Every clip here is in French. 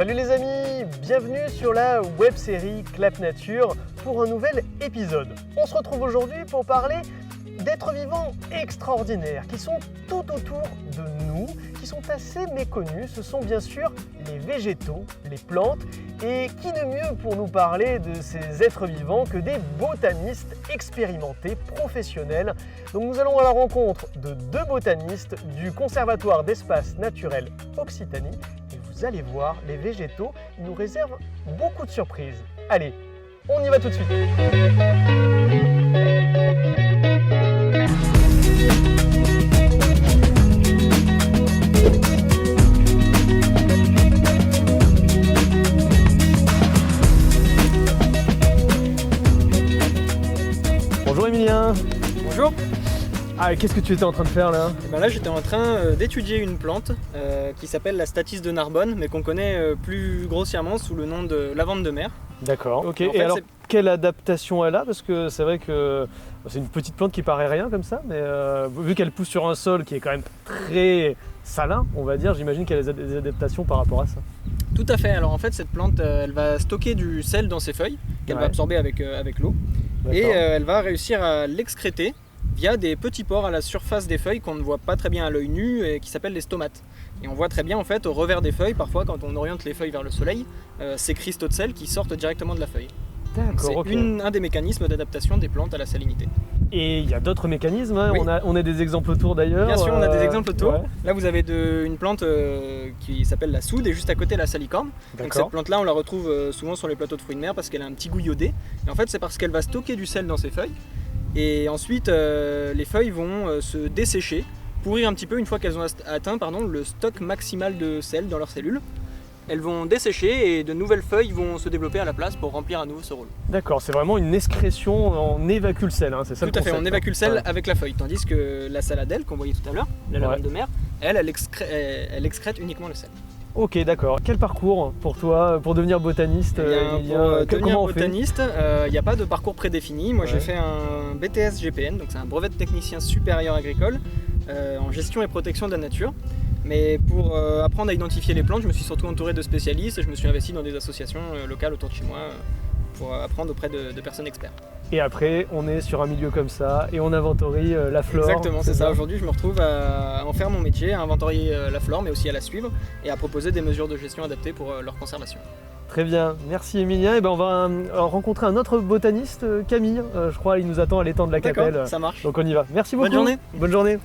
Salut les amis, bienvenue sur la web-série Clap Nature pour un nouvel épisode. On se retrouve aujourd'hui pour parler d'êtres vivants extraordinaires qui sont tout autour de nous, qui sont assez méconnus. Ce sont bien sûr les végétaux, les plantes. Et qui de mieux pour nous parler de ces êtres vivants que des botanistes expérimentés, professionnels. Donc nous allons à la rencontre de deux botanistes du Conservatoire d'Espaces Naturels Occitanie. Et vous allez voir, les végétaux nous réservent beaucoup de surprises. Allez, on y va tout de suite. Bonjour Emilien. Bonjour. Ah, qu'est-ce que tu étais en train de faire là ? Et ben là j'étais en train d'étudier une plante qui s'appelle la Statice de Narbonne, mais qu'on connaît plus grossièrement sous le nom de lavande de mer. D'accord, ok. En fait, et alors, quelle adaptation elle a ? Parce que c'est vrai que c'est une petite plante qui paraît rien comme ça, mais vu qu'elle pousse sur un sol qui est quand même très salin, on va dire, j'imagine qu'elle a des adaptations par rapport à ça. Tout à fait. Alors en fait cette plante elle va stocker du sel dans ses feuilles qu'elle va absorber avec l'eau et elle va réussir à l'excréter via des petits pores à la surface des feuilles qu'on ne voit pas très bien à l'œil nu et qui s'appellent les stomates. Et on voit très bien en fait au revers des feuilles, parfois quand on oriente les feuilles vers le soleil, ces cristaux de sel qui sortent directement de la feuille. D'accord, C'est un des mécanismes d'adaptation des plantes à la salinité. Et il y a d'autres mécanismes, hein. Oui. On a des exemples autour d'ailleurs. Bien sûr, on a des exemples autour. Ouais. Là, vous avez une plante qui s'appelle la soude et juste à côté la salicorne. Donc cette plante-là, on la retrouve souvent sur les plateaux de fruits de mer parce qu'elle a un petit goût iodé. Et en fait, c'est parce qu'elle va stocker du sel dans ses feuilles. Et ensuite, les feuilles vont se dessécher, pourrir un petit peu une fois qu'elles ont atteint le stock maximal de sel dans leurs cellules. Elles vont dessécher et de nouvelles feuilles vont se développer à la place pour remplir à nouveau ce rôle. D'accord, c'est vraiment une excrétion, on évacue le sel, hein, c'est ça le concept. Tout à fait, on évacue le sel avec la feuille, tandis que la saladelle qu'on voyait tout à l'heure, la lavande de mer, elle excrète uniquement le sel. Ok, d'accord. Quel parcours pour toi, pour devenir botaniste Pour devenir botaniste, il n'y a pas de parcours prédéfini. Moi j'ai fait un BTS GPN, donc c'est un brevet de technicien supérieur agricole en gestion et protection de la nature. Mais pour apprendre à identifier les plantes, je me suis surtout entouré de spécialistes et je me suis investi dans des associations locales autour de chez moi pour apprendre auprès de personnes expertes. Et après, on est sur un milieu comme ça et on inventorie la flore. Exactement, c'est ça. Aujourd'hui, je me retrouve à en faire mon métier, à inventorier la flore, mais aussi à la suivre et à proposer des mesures de gestion adaptées pour leur conservation. Très bien, merci Emilien. Et ben on va rencontrer un autre botaniste, Camille. Je crois il nous attend à l'étang de la Capelle. D'accord, ça marche. Donc on y va. Merci beaucoup. Bonne journée. Bonne journée.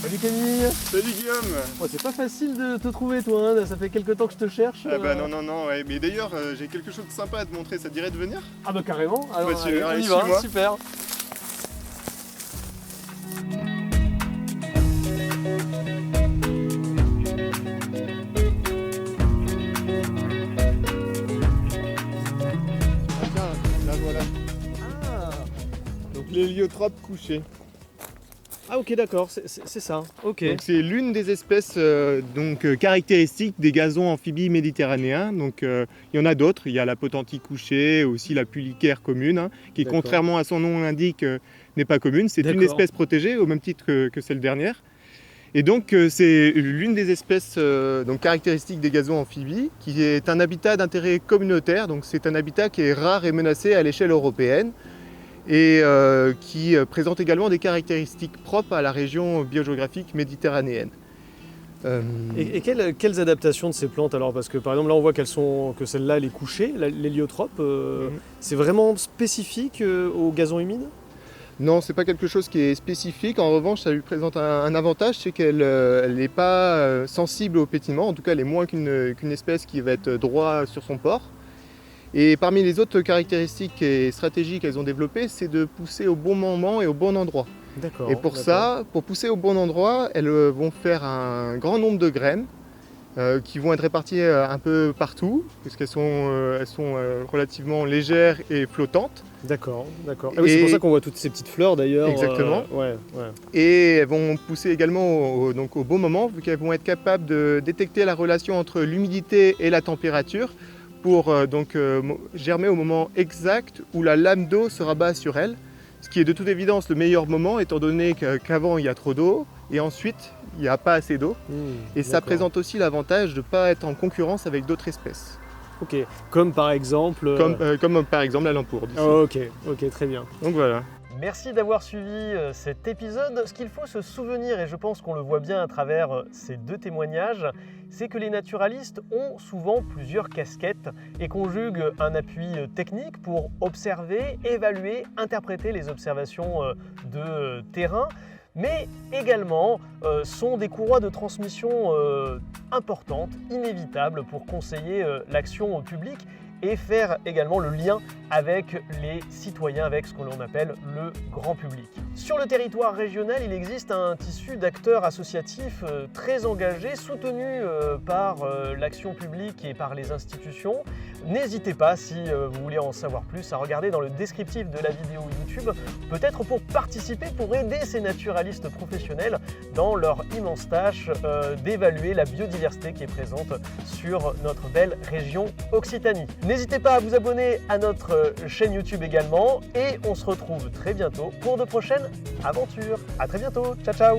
Salut Camille. Salut Guillaume. Oh, c'est pas facile de te trouver toi, hein. Ça fait quelques temps que je te cherche. Ah bah non, ouais. Mais d'ailleurs j'ai quelque chose de sympa à te montrer, ça te dirait de venir? Ah bah carrément, alors, allez, on y suis-moi. va, super. Ah tiens, là voilà. Ah, Donc l'héliotrope couché. ah ok d'accord, c'est ça, ok. Donc c'est l'une des espèces caractéristiques des gazons amphibies méditerranéens. Donc il y en a d'autres, il y a la potentie couchée, aussi la pulicaire commune, hein, qui D'accord. contrairement à son nom l'indique n'est pas commune. C'est une D'accord. espèce protégée au même titre que celle dernière. Et donc c'est l'une des espèces caractéristiques des gazons amphibies, qui est un habitat d'intérêt communautaire. Donc c'est un habitat qui est rare et menacé à l'échelle européenne et qui présente également des caractéristiques propres à la région biogéographique méditerranéenne. Et quelles adaptations de ces plantes alors? Parce que par exemple là on voit que celle-là elle est couchée, l'héliotrope, c'est vraiment spécifique aux gazons humides? Non, c'est pas quelque chose qui est spécifique. En revanche, ça lui présente un avantage, c'est qu'elle n'est pas sensible au pétillement. En tout cas, elle est moins qu'une espèce qui va être droit sur son port. Et parmi les autres caractéristiques et stratégies qu'elles ont développées, c'est de pousser au bon moment et au bon endroit. D'accord. Et pour ça, pour pousser au bon endroit, elles vont faire un grand nombre de graines qui vont être réparties un peu partout, puisqu'elles sont relativement légères et flottantes. D'accord. Ah oui, c'est pour ça qu'on voit toutes ces petites fleurs d'ailleurs. Exactement. Ouais. Et elles vont pousser également donc au bon moment, vu qu'elles vont être capables de détecter la relation entre l'humidité et la température pour germer au moment exact où la lame d'eau se rabat sur elles. Ce qui est de toute évidence le meilleur moment, étant donné qu'avant il y a trop d'eau et ensuite il n'y a pas assez d'eau. Et ça présente aussi l'avantage de ne pas être en concurrence avec d'autres espèces. Ok, comme par exemple... Comme par exemple la lampourde. Ici. Oh, ok, très bien. Donc voilà. Merci d'avoir suivi cet épisode. Ce qu'il faut se souvenir, et je pense qu'on le voit bien à travers ces 2 témoignages, c'est que les naturalistes ont souvent plusieurs casquettes et conjuguent un appui technique pour observer, évaluer, interpréter les observations de terrain, mais également sont des courroies de transmission importantes, inévitables pour conseiller l'action publique et faire également le lien avec les citoyens, avec ce que l'on appelle le grand public. Sur le territoire régional, il existe un tissu d'acteurs associatifs très engagés, soutenus par l'action publique et par les institutions. N'hésitez pas, si vous voulez en savoir plus, à regarder dans le descriptif de la vidéo YouTube, peut-être pour participer, pour aider ces naturalistes professionnels dans leur immense tâche d'évaluer la biodiversité qui est présente sur notre belle région Occitanie. N'hésitez pas à vous abonner à notre chaîne YouTube également et on se retrouve très bientôt pour de prochaines aventures. À très bientôt, ciao ciao.